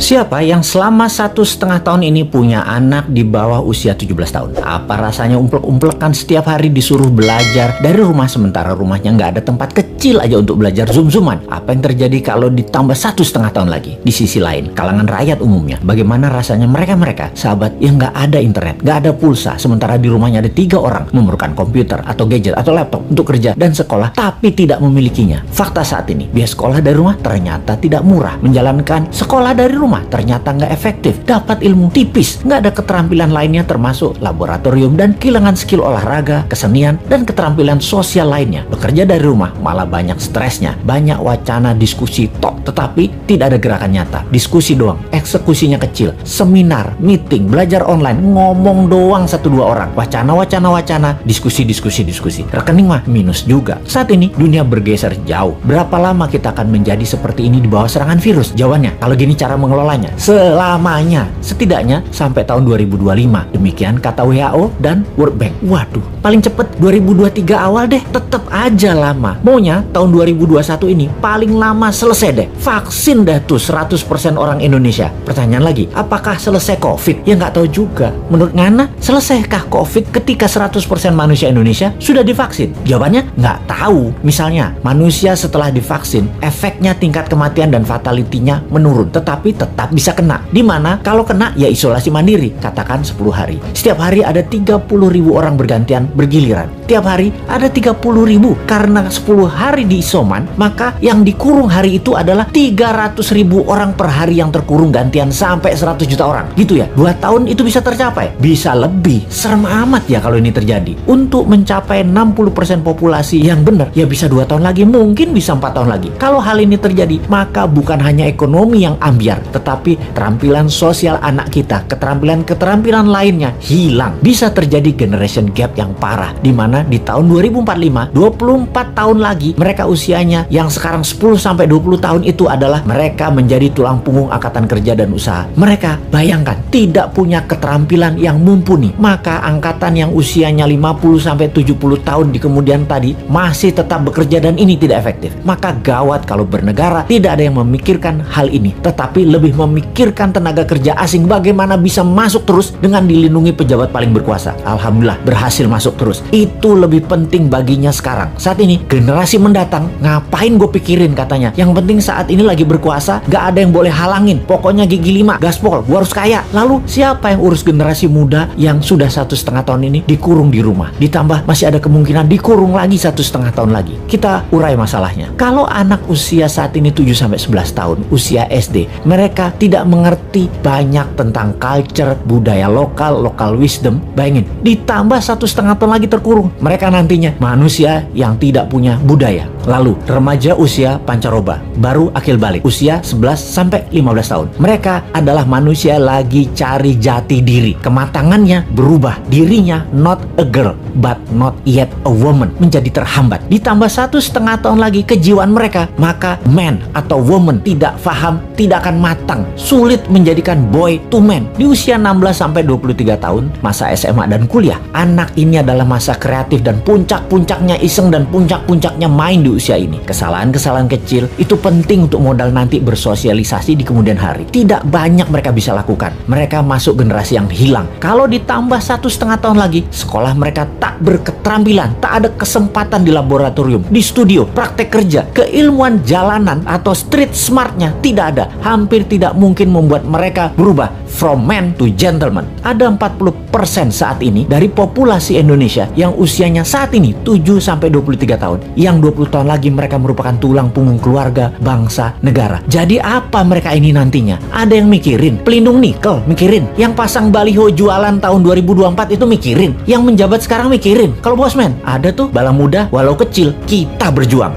Siapa yang selama 1,5 tahun ini punya anak di bawah usia 17 tahun? Apa rasanya umplek-umplekan setiap hari disuruh belajar dari rumah sementara rumahnya nggak ada tempat kecil aja untuk belajar zoom-zooman? Apa yang terjadi kalau ditambah 1,5 tahun lagi? Di sisi lain, kalangan rakyat umumnya, bagaimana rasanya mereka sahabat yang nggak ada internet, nggak ada pulsa, sementara di rumahnya ada 3 orang memerlukan komputer atau gadget atau laptop untuk kerja dan sekolah, tapi tidak memilikinya. Fakta saat ini, biaya sekolah dari rumah ternyata tidak murah. Menjalankan sekolah dari rumah ternyata nggak efektif, dapat ilmu tipis, nggak ada keterampilan lainnya termasuk laboratorium dan kehilangan skill olahraga, kesenian, dan keterampilan sosial lainnya. Bekerja dari rumah malah banyak stresnya, banyak wacana diskusi tok, tetapi tidak ada gerakan nyata. Diskusi doang, eksekusinya kecil, seminar, meeting, belajar online, ngomong doang 1-2 orang, wacana, diskusi. Rekening mah minus juga. Saat ini dunia bergeser jauh. Berapa lama kita akan menjadi seperti ini di bawah serangan virus? Jawabannya, kalau gini cara mengelolanya, selamanya, setidaknya sampai tahun 2025. Demikian kata WHO dan World Bank. Waduh, paling cepet 2023 awal deh. Tetep aja lama. Maunya tahun 2021 ini paling lama selesai deh. Vaksin dah tuh 100% orang Indonesia. Pertanyaan lagi, apakah selesai COVID? Ya nggak tahu juga. Menurut Ngana, selesaikah COVID ketika 100% manusia Indonesia sudah divaksin? Jawabannya nggak tahu. Misalnya, manusia setelah divaksin, efeknya tingkat kematian dan fatality-nya menurun, tetapi tetap bisa kena. Dimana kalau kena ya isolasi mandiri, katakan 10 hari. Setiap hari ada 30.000 orang bergantian bergiliran. Tiap hari ada 30.000. Karena 10 hari di isoman, maka yang dikurung hari itu adalah 300.000 orang per hari yang terkurung gantian sampai 100 juta orang. Gitu ya, 2 tahun itu bisa tercapai. Bisa lebih. Serem amat ya kalau ini terjadi. Untuk mencapai 60% populasi yang benar, ya bisa 2 tahun lagi, mungkin bisa 4 tahun lagi. Kalau hal ini terjadi, maka bukan hanya ekonomi yang ambiar, tetapi keterampilan sosial anak kita, keterampilan lainnya hilang. Bisa terjadi generation gap yang parah, di mana di tahun 2045, 24 tahun lagi, mereka usianya yang sekarang 10-20 tahun itu adalah mereka menjadi tulang punggung angkatan kerja dan usaha. Mereka, bayangkan, tidak punya keterampilan yang mumpuni. Maka angkatan yang usianya 50-70 tahun di kemudian tadi masih tetap bekerja dan ini tidak efektif. Maka gawat kalau bernegara tidak ada yang memikirkan hal ini, tetapi lebih memikirkan tenaga kerja asing bagaimana bisa masuk terus dengan dilindungi pejabat paling berkuasa. Alhamdulillah berhasil masuk terus. Itu lebih penting baginya sekarang. Saat ini generasi mendatang ngapain gue pikirin katanya. Yang penting saat ini lagi berkuasa, gak ada yang boleh halangin. Pokoknya gigi 5, gaspol, gue harus kaya. Lalu siapa yang urus generasi muda yang sudah 1,5 tahun ini dikurung di rumah? Ditambah masih ada kemungkinan dikurung lagi 1,5 tahun lagi. Kita urai masalahnya. Kalau anak usia saat ini 7-11 tahun, usia SD, mereka tidak mengerti banyak tentang culture, budaya lokal wisdom. Bayangin, ditambah 1,5 tahun lagi terkurung. Mereka nantinya manusia yang tidak punya budaya. Lalu remaja usia pancaroba, baru akil balik, usia 11-15 tahun. Mereka adalah manusia lagi cari jati diri. Kematangannya berubah. Dirinya not a girl, but not yet a woman, menjadi terhambat. Ditambah 1,5 tahun lagi kejiwaan mereka, maka man atau woman tidak paham, tidak akan matang, sulit menjadikan boy to man. Di usia 16-23 tahun, masa SMA dan kuliah, anak ini adalah masa kreatif dan puncak-puncaknya iseng dan puncak-puncaknya main di usia ini. Kesalahan-kesalahan kecil itu penting untuk modal nanti bersosialisasi di kemudian hari. Tidak banyak mereka bisa lakukan. Mereka masuk generasi yang hilang. Kalau ditambah 1,5 tahun lagi, sekolah mereka tak berketerampilan, tak ada kesempatan di laboratorium, di studio, praktek kerja, keilmuan jalanan atau street smartnya tidak ada. Hampir tidak mungkin membuat mereka berubah from man to gentleman. Ada 40% saat ini dari populasi Indonesia yang usianya saat ini 7-23 tahun. Yang 20 tahun lagi mereka merupakan tulang punggung keluarga, bangsa, negara. Jadi apa mereka ini nantinya? Ada yang mikirin pelindung nikel, mikirin. Yang pasang baliho jualan tahun 2024 itu mikirin. Yang menjabat sekarang mikirin. Kalau bosman, ada tuh bala muda walau kecil, kita berjuang.